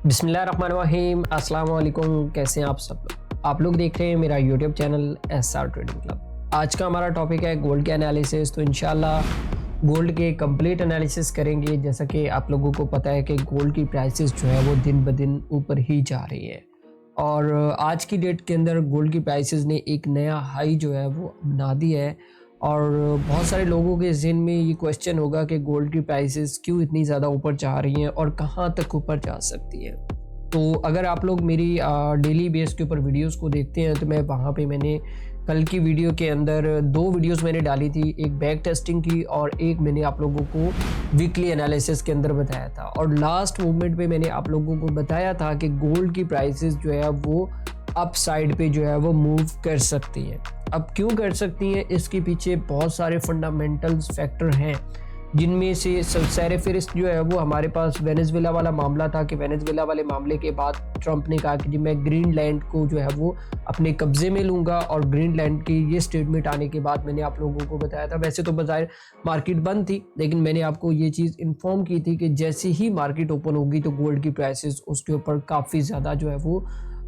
बिस्मिल्लाहिर्रहमानिर्रहीम, अस्सलाम वालेकुम। कैसे हैं आप सब लोग? आप लोग देख रहे हैं मेरा YouTube channel SR trading club. आज का हमारा टॉपिक है गोल्ड के एनालिसिस। तो इंशाल्लाह गोल्ड के कंप्लीट एनालिसिस करेंगे। जैसा कि आप लोगों को पता है कि गोल्ड की प्राइसेस जो है वो दिन ब दिन ऊपर ही जा रही है और आज की डेट के अंदर गोल्ड की प्राइसेस ने एक नया हाई जो है वो बना दिया है। और बहुत सारे लोगों के ज़हन में ये क्वेश्चन होगा कि गोल्ड की प्राइसेस क्यों इतनी ज़्यादा ऊपर जा रही हैं और कहाँ तक ऊपर जा सकती हैं। तो अगर आप लोग मेरी डेली बेस के ऊपर वीडियोस को देखते हैं तो मैं वहाँ पे मैंने कल की वीडियो के अंदर 2 वीडियोस मैंने डाली थी, एक बैक टेस्टिंग की और एक मैंने आप लोगों को वीकली एनालिसिस के अंदर बताया था। और लास्ट मूवमेंट पे मैंने आप लोगों को बताया था कि गोल्ड की प्राइसेस जो है वो अप साइड पे जो है वो मूव कर सकती हैं। अब क्यों कर सकती हैं, इसके पीछे बहुत सारे फंडामेंटल्स फैक्टर हैं, जिनमें से सबसे फहरिस्त जो है वो हमारे पास वेनेजुएला वाला मामला था कि वेनेजुएला वाले मामले के बाद ट्रंप ने कहा कि जी मैं ग्रीनलैंड को जो है वो अपने कब्जे में लूँगा। और ग्रीनलैंड की ये स्टेटमेंट आने के बाद मैंने आप लोगों को बताया था, वैसे तो बाजार मार्केट बंद थी लेकिन मैंने आपको ये चीज़ इन्फॉर्म की थी कि जैसे ही मार्केट ओपन होगी तो गोल्ड की प्राइसेस उसके ऊपर काफ़ी ज़्यादा जो है वो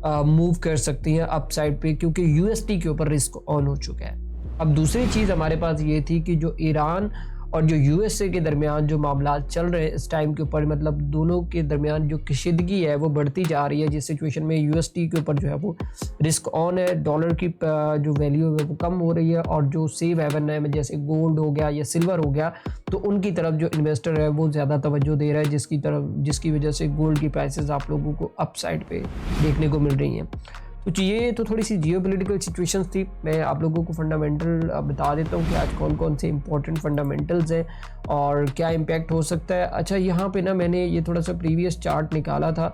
मूव कर सकती हैं अप साइड पे, क्योंकि यूएसडी के ऊपर रिस्क ऑन हो चुका है। अब दूसरी चीज़ हमारे पास ये थी कि जो ईरान और जो यूएसए के दरमियान जो मामला चल रहे हैं इस टाइम के ऊपर, मतलब दोनों के दरमियान जो कशीदगी है वो बढ़ती जा रही है, जिस सिचुएशन में यूएसडी के ऊपर जो है वो रिस्क ऑन है, डॉलर की जो वैल्यू है वो कम हो रही है और जो सेफ हेवन है जैसे गोल्ड हो गया या सिल्वर हो गया तो उनकी तरफ जो इन्वेस्टर है वो ज़्यादा तवज्जो दे रहा है, जिसकी वजह से गोल्ड की प्राइसेस आप लोगों को अप साइड पे देखने को मिल रही हैं। तो ये तो थोड़ी सी जियोपॉलिटिकल सिचुएशंस थी। मैं आप लोगों को फंडामेंटल बता देता हूँ कि आज कौन कौन से इंपॉर्टेंट फंडामेंटल्स हैं और क्या इम्पैक्ट हो सकता है। अच्छा, यहाँ पे ना मैंने ये थोड़ा सा प्रीवियस चार्ट निकाला था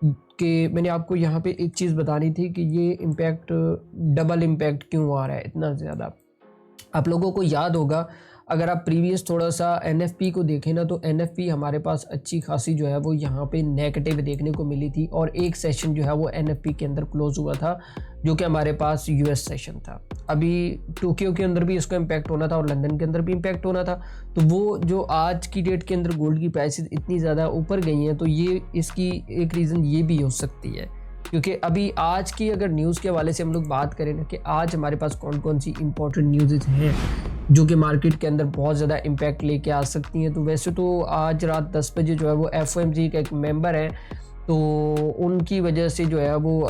कि मैंने आपको यहाँ पे एक चीज़ बतानी थी कि ये इम्पैक्ट डबल इम्पैक्ट क्यों आ रहा है इतना ज़्यादा। आप लोगों को याद होगा, अगर आप प्रीवियस थोड़ा सा एनएफपी को देखें ना तो एनएफपी हमारे पास अच्छी खासी जो है वो यहाँ पे नेगेटिव देखने को मिली थी और एक सेशन जो है वो एनएफपी के अंदर क्लोज हुआ था जो कि हमारे पास यूएस सेशन था। अभी टोक्यो के अंदर भी इसका इम्पैक्ट होना था और लंदन के अंदर भी इम्पैक्ट होना था। तो वो जो आज की डेट के अंदर गोल्ड की प्राइसेस इतनी ज़्यादा ऊपर गई हैं तो ये इसकी एक रीज़न ये भी हो सकती है, क्योंकि अभी आज की अगर न्यूज़ के हवाले से हम लोग बात करें ना कि आज हमारे पास कौन कौन सी इंपॉर्टेंट न्यूज़ हैं जो कि मार्केट के अंदर बहुत ज़्यादा इम्पैक्ट लेके आ सकती हैं। तो वैसे तो आज रात 10 बजे जो है वो एफओएमजी का एक मेंबर है, तो उनकी वजह से जो है वो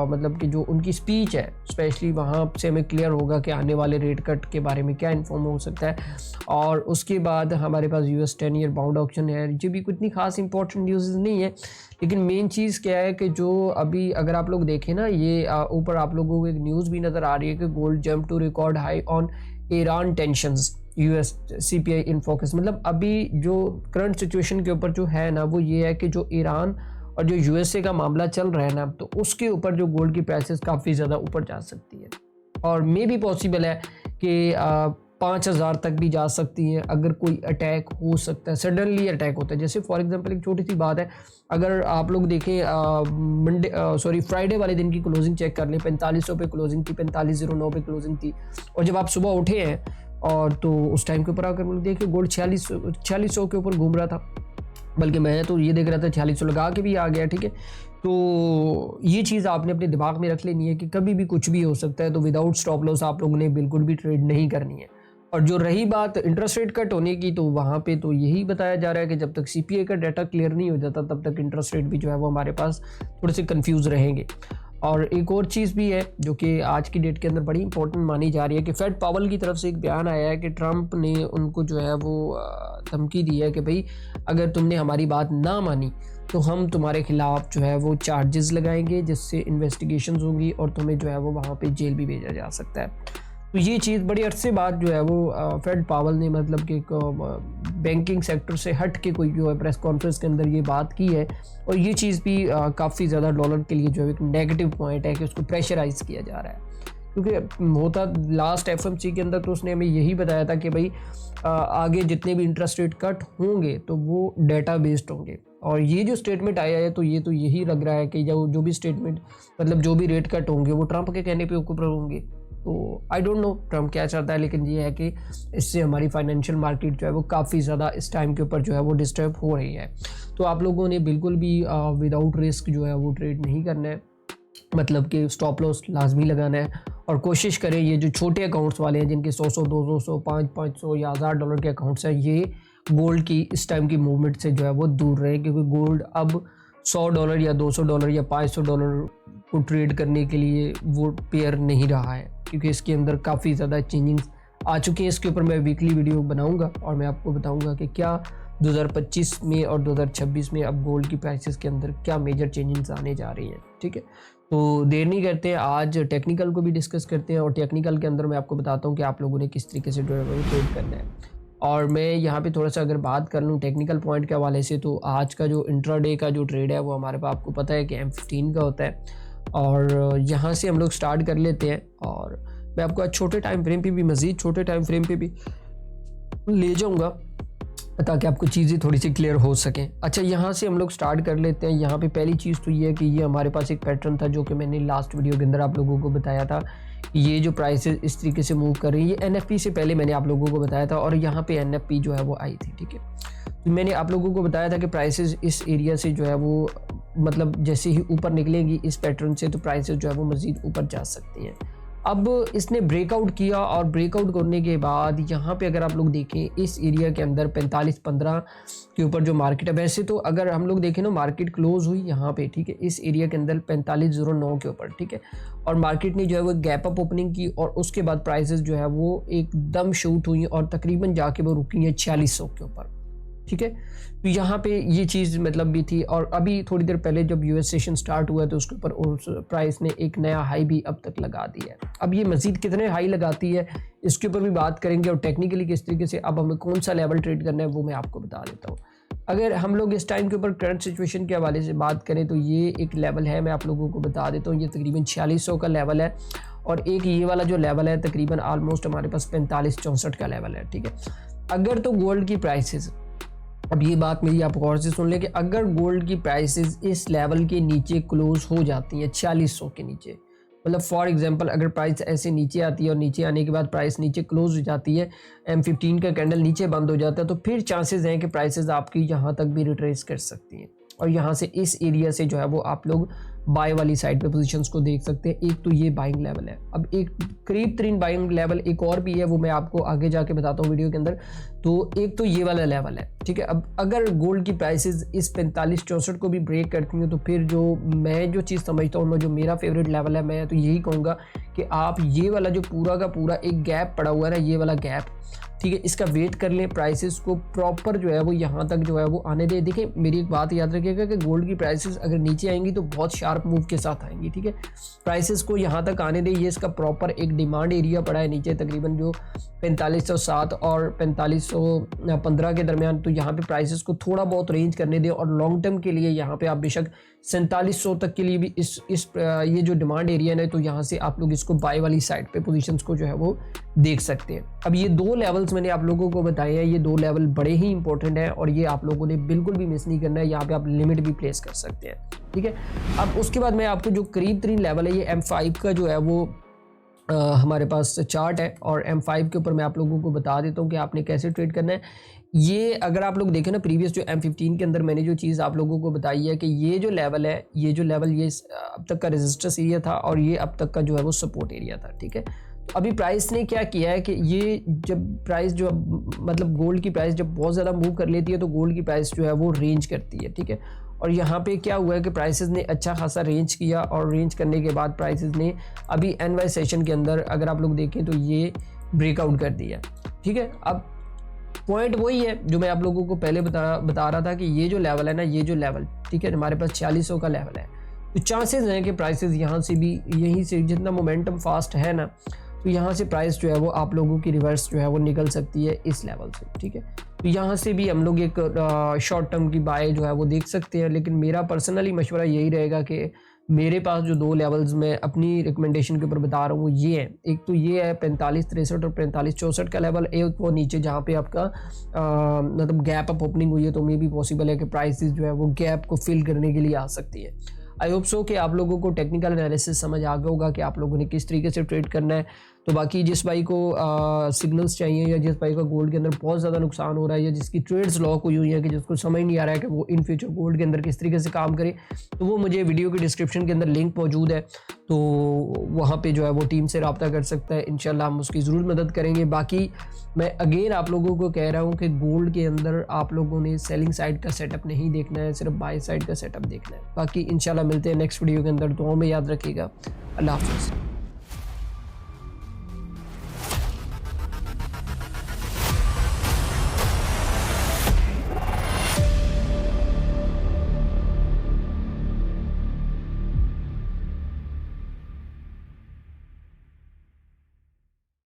मतलब कि जो उनकी स्पीच है स्पेशली वहाँ से हमें क्लियर होगा कि आने वाले रेट कट के बारे में क्या इन्फॉर्म हो सकता है। और उसके बाद हमारे पास यूएस 10 ईयर बाउंड ऑप्शन है, ये भी कोई इतनी खास इंपॉर्टेंट न्यूज़ नहीं है। लेकिन मेन चीज़ क्या है कि जो अभी अगर आप लोग देखें ना, ये ऊपर आप लोगों को एक न्यूज़ भी नज़र आ रही है कि gold jump to record high on Iran tensions, US CPI in focus. मतलब अभी जो करंट सिचुएशन के ऊपर जो है ना वो ये है कि जो ईरान और जो यूएसए का मामला चल रहा है ना तो उसके ऊपर जो गोल्ड की प्राइसेस काफ़ी ज़्यादा ऊपर जा सकती है और मे भी पॉसिबल है कि 5,000 तक भी जा सकती हैं। अगर कोई अटैक हो सकता है, सडनली अटैक होता है, जैसे फॉर एग्जांपल एक छोटी सी बात है, अगर आप लोग देखें फ्राइडे वाले दिन की क्लोजिंग चेक कर लें, 4500 पे क्लोजिंग थी, 4509 पे क्लोजिंग थी और जब आप सुबह उठे हैं और तो उस टाइम के ऊपर अगर देखिए गोल्ड 4600 के ऊपर घूम रहा था, बल्कि मैं तो ये देख रहा था 4600 लगा के भी आ गया। ठीक है, तो ये चीज़ आपने अपने दिमाग में रख लेनी है कि कभी भी कुछ भी हो सकता है, तो विदाउट स्टॉप लॉस आप लोगों ने बिल्कुल भी ट्रेड नहीं करनी है। और जो रही बात इंटरेस्ट रेट कट होने की, तो वहाँ पे तो यही बताया जा रहा है कि जब तक सीपीआई का डाटा क्लियर नहीं हो जाता तब तक इंटरेस्ट रेट भी जो है वो हमारे पास थोड़े से कंफ्यूज रहेंगे। और एक और चीज़ भी है जो कि आज की डेट के अंदर बड़ी इंपॉर्टेंट मानी जा रही है कि फेड पावल की तरफ से एक बयान आया है कि ट्रंप ने उनको जो है वो धमकी दी है कि भाई अगर तुमने हमारी बात ना मानी तो हम तुम्हारे खिलाफ जो है वो चार्जेस लगाएंगे, जिससे इन्वेस्टिगेशंस होंगी और तुम्हें जो है वो वहाँ पे जेल भी भेजा जा सकता है। तो ये चीज़ बड़ी अरसे बाद जो है वो फेड पावल ने मतलब कि बैंकिंग सेक्टर से हट के कोई जो है प्रेस कॉन्फ्रेंस के अंदर ये बात की है और ये चीज़ भी काफ़ी ज़्यादा डॉलर के लिए जो है एक नेगेटिव पॉइंट है कि उसको प्रेशराइज किया जा रहा है। क्योंकि होता लास्ट एफएमसी के अंदर तो उसने हमें यही बताया था कि भाई आगे जितने भी इंटरेस्ट रेट कट होंगे तो वो डेटा बेस्ड होंगे, और ये जो स्टेटमेंट आया है तो यही लग रहा है कि जो भी स्टेटमेंट मतलब जो भी रेट कट होंगे वो ट्रंप के कहने पे ऊपर होंगे। तो आई डोंट नो ट्रम्प क्या चाहता है, लेकिन ये है कि इससे हमारी फाइनेंशियल मार्केट जो है वो काफ़ी ज़्यादा इस टाइम के ऊपर जो है वो डिस्टर्ब हो रही है। तो आप लोगों ने बिल्कुल भी विदाउट रिस्क जो है वो ट्रेड नहीं करना है, मतलब कि स्टॉप लॉस लाजमी लगाना है। और कोशिश करें ये जो छोटे अकाउंट्स वाले हैं जिनके 100 200 500 या $1000 के अकाउंट्स हैं, ये गोल्ड की इस टाइम की मूवमेंट से जो है वो दूर रहे, क्योंकि गोल्ड अब $100 या $200 या $500 को ट्रेड करने के लिए वो पेयर नहीं रहा है, क्योंकि इसके अंदर काफ़ी ज़्यादा चेंजिंग्स आ चुकी हैं। इसके ऊपर मैं वीकली वीडियो बनाऊंगा और मैं आपको बताऊंगा कि क्या 2025 में और 2026 में अब गोल्ड की प्राइसेस के अंदर क्या मेजर चेंजिंग्स आने जा रही हैं। ठीक है, तो देर नहीं करते, आज टेक्निकल को भी डिस्कस करते हैं और टेक्निकल के अंदर मैं आपको बताता हूँ कि आप लोगों ने किस तरीके से ट्रेड करना है। और मैं यहाँ पे थोड़ा सा अगर बात कर लूँ टेक्निकल पॉइंट के हवाले से, तो आज का जो इंट्राडे का जो ट्रेड है वो हमारे पास आपको पता है कि M15 का होता है, और यहाँ से हम लोग स्टार्ट कर लेते हैं। और मैं आपको आज छोटे टाइम फ्रेम पे भी, मज़ीद छोटे टाइम फ्रेम पे भी ले जाऊँगा ताकि आपको चीज़ें थोड़ी सी क्लियर हो सकें। अच्छा, यहाँ से हम लोग स्टार्ट कर लेते हैं। यहाँ पे पहली चीज़ तो ये है कि ये हमारे पास एक पैटर्न था जो कि मैंने लास्ट वीडियो के अंदर आप लोगों को बताया था। ये जो प्राइसेस इस तरीके से मूव कर रही है, ये NFP से पहले मैंने आप लोगों को बताया था, और यहाँ पे NFP जो है वो आई थी। ठीक है, तो मैंने आप लोगों को बताया था कि प्राइसेस इस एरिया से जो है वो मतलब जैसे ही ऊपर निकलेंगी इस पैटर्न से, तो प्राइसेस जो है वो मज़ीद ऊपर जा सकती हैं। अब इसने ब्रेकआउट किया, और ब्रेकआउट करने के बाद यहाँ पे अगर आप लोग देखें इस एरिया के अंदर 45-15 के ऊपर जो मार्केट है, वैसे तो अगर हम लोग देखें ना मार्केट क्लोज हुई यहाँ पे, ठीक है, इस एरिया के अंदर 4509 के ऊपर। ठीक है, और मार्केट ने जो है वो गैप अप ओपनिंग की, और उसके बाद प्राइसेस जो है वो एकदम शूट हुई और तकरीबन जाके वो रुकी है 4600 के ऊपर। ठीक है, तो यहाँ पे ये चीज़ मतलब भी थी। और अभी थोड़ी देर पहले जब US सेशन स्टार्ट हुआ तो उसके ऊपर उस प्राइस ने एक नया हाई भी अब तक लगा दिया है। अब ये मज़ीद कितने हाई लगाती है इसके ऊपर भी बात करेंगे, और टेक्निकली किस तरीके से अब हमें कौन सा लेवल ट्रेड करना है वो मैं आपको बता देता हूँ। अगर हम लोग इस टाइम के ऊपर करंट सिचुएशन के हवाले से बात करें तो ये एक लेवल है, मैं आप लोगों को बता देता हूँ, ये तकरीबन 4600 का लेवल है, और एक ये वाला जो लेवल है तकरीबन आलमोस्ट हमारे पास 45-64 का लेवल है। ठीक है, अगर तो गोल्ड की प्राइसेस, अब ये बात मेरी आप गौर से सुन लें कि अगर गोल्ड की प्राइसेस इस लेवल के नीचे क्लोज हो जाती हैं 4600 के नीचे, मतलब फॉर एग्जांपल अगर प्राइस ऐसे नीचे आती है और नीचे आने के बाद प्राइस नीचे क्लोज हो जाती है, M15 का कैंडल नीचे बंद हो जाता है, तो फिर चांसेस हैं कि प्राइसेस आपकी यहाँ तक भी रिट्रेस कर सकती हैं, और यहाँ से इस एरिया से जो है वो आप लोग बाय वाली साइड पे पोजीशंस को देख सकते हैं। एक तो ये बाइंग लेवल है, अब एक करीब तरीन बाइंग लेवल एक और भी है, वो मैं आपको आगे जाके बताता हूँ वीडियो के अंदर। तो एक तो ये वाला लेवल है। ठीक है, अब अगर गोल्ड की प्राइसेस इस 45-64 को भी ब्रेक करती हैं, तो फिर जो मैं जो चीज़ समझता हूँ, जो मेरा फेवरेट लेवल है, मैं तो यही कहूँगा कि आप ये वाला जो पूरा का पूरा एक गैप पड़ा हुआ है ना, ये वाला गैप, ठीक है, इसका वेट कर लें, प्राइसेस को प्रॉपर जो है वो यहाँ तक जो है वो आने दे। देखिए मेरी एक बात याद रखिएगा कि गोल्ड की प्राइसेस अगर नीचे आएंगी तो बहुत शार्प मूव के साथ आएंगी। ठीक है, प्राइसेस को यहाँ तक आने दे, ये इसका प्रॉपर एक डिमांड एरिया पड़ा है नीचे तकरीबन जो 4507 और 4515 के दरमियान, तो यहाँ पे प्राइसेस को थोड़ा बहुत रेंज करने दें, और लॉन्ग टर्म के लिए यहाँ पे आप बेशक 4700 तक के लिए भी इस ये जो डिमांड एरिया है, तो यहाँ से आप लोग इसको बाय वाली साइड पे पोजीशंस को जो है वो देख सकते हैं। अब ये दो लेवल्स मैंने आप लोगों को बताए हैं, ये दो लेवल बड़े ही इंपॉर्टेंट है, और ये आप लोगों ने बिल्कुल भी मिस नहीं करना है। यहाँ पे आप लिमिट भी प्लेस कर सकते हैं। ठीक है, अब उसके बाद मैं आपको जो करीब तरीन लेवल है, ये M5 का जो है वो हमारे पास चार्ट है, और M5 के ऊपर मैं आप लोगों को बता देता हूँ कि आपने कैसे ट्रेड करना है। ये अगर आप लोग देखें ना प्रीवियस जो M15 के अंदर मैंने जो चीज़ आप लोगों को बताई है कि ये जो लेवल है, ये जो लेवल ये अब तक का रेजिस्टेंस एरिया था, और ये अब तक का जो है वो सपोर्ट एरिया था। ठीक है, तो अभी प्राइस ने क्या किया है कि ये जब प्राइस जो मतलब गोल्ड की प्राइस जब बहुत ज़्यादा मूव कर लेती है, तो गोल्ड की प्राइस जो है वो रेंज करती है। ठीक है, और यहाँ पे क्या हुआ है कि प्राइसेस ने अच्छा खासा रेंज किया, और रेंज करने के बाद प्राइसेस ने अभी NY सेशन के अंदर अगर आप लोग देखें तो ये ब्रेकआउट कर दिया। ठीक है, अब पॉइंट वही है जो मैं आप लोगों को पहले बता रहा था कि ये जो लेवल है ना, ये जो लेवल, ठीक है, हमारे पास 4600 का लेवल है, तो चांसेस हैं कि प्राइसेस यहाँ से भी, यहीं से जितना मोमेंटम फास्ट है ना, तो यहाँ से प्राइस जो है वो आप लोगों की रिवर्स जो है वो निकल सकती है इस लेवल से। ठीक है, तो यहाँ से भी हम लोग एक शॉर्ट टर्म की बाय जो है वो देख सकते हैं, लेकिन मेरा पर्सनली मशवरा यही रहेगा कि मेरे पास जो दो लेवल्स मैं अपनी रिकमेंडेशन के ऊपर बता रहा हूँ ये है, एक तो ये है 4563 और 4564 का लेवल, एक वो नीचे जहाँ पे आपका मतलब गैप अप ओपनिंग हुई है, तो मे भी पॉसिबल है कि प्राइसेस जो है वो गैप को फिल करने के लिए आ सकती है। आई होप सो कि आप लोगों को टेक्निकल एनालिसिस समझ आ गया होगा कि आप लोगों ने किस तरीके से ट्रेड करना है। तो बाकी जिस भाई को सिग्नल्स चाहिए या जिस भाई का गोल्ड के अंदर बहुत ज़्यादा नुकसान हो रहा है या जिसकी ट्रेड्स लॉक हुई हुई है कि जिसको समझ नहीं आ रहा है कि वो इन फ्यूचर गोल्ड के अंदर किस तरीके से काम करे, तो वो मुझे वीडियो की डिस्क्रिप्शन के अंदर लिंक मौजूद है, तो वहाँ पे जो है वो टीम से रब्ता कर सकता है। इंशाल्लाह हम उसकी ज़रूर मदद करेंगे। बाकी मैं अगेन आप लोगों को कह रहा हूँ कि गोल्ड के अंदर आप लोगों ने सेलिंग साइड का सेटअप नहीं देखना है, सिर्फ बाय साइड का सेटअप देखना है। बाकी इंशाल्लाह मिलते हैं नेक्स्ट वीडियो के अंदर। दुआओं में याद रखिएगा। अल्लाह हाफ़िज़।